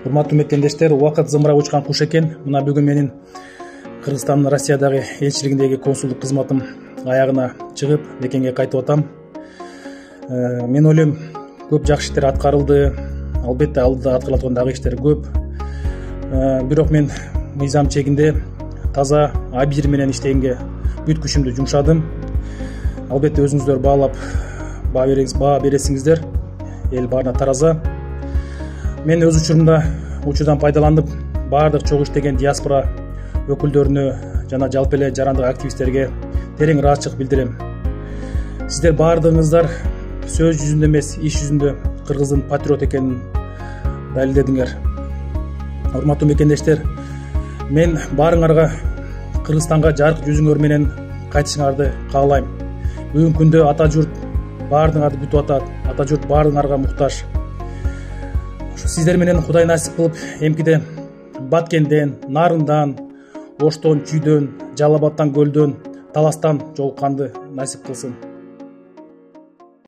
Урматтуу мекендештер, убакыт зымырап учкан куш экен. Мына бүгүн менин Кыргызстандын Россиядагы элчилигиндеги консулдук кызматым аягына чыгып, мекенге кайтып атам. Мен ойлойм, көп жакшы иштер аткарылды. Албетте алдыда аткарыла турган дагы иштер көп. Бирок мен мыйзам чегинде таза абийир менен иштегенге бүт күчүмдү жумшадым. Албетте өзүңүздөр баа бересиңиздер. Эл баарына тараза. Мен өз учурдан пайдаланып, баардык чогуу иштеген диаспора өкүлдөрүнө жана жалпы эле жарандык активисттерге терең ыраазычылык билдирем. Сиздер баардыгыңыздар сөз жүзүндө эмес, иш жүзүндө кыргыздын патриот экенин далилдедиңер. Урматтуу мекендештер, мен баарыңарга Кыргызстанга жарык жүзүңөр менен кайтышыңарды каалайм. Бүгүнкү күндө ата журт баардыгыңарды күтүп атат. Ата журт баардыгыңарга муктаж. Сиздер менен Кудай насип кылып, эмкиде Баткенден, Нарындан, Оштон, Чүйдөн, Жалал Абадтан, Көлдөн, Таластан жолукканды насип кылсын.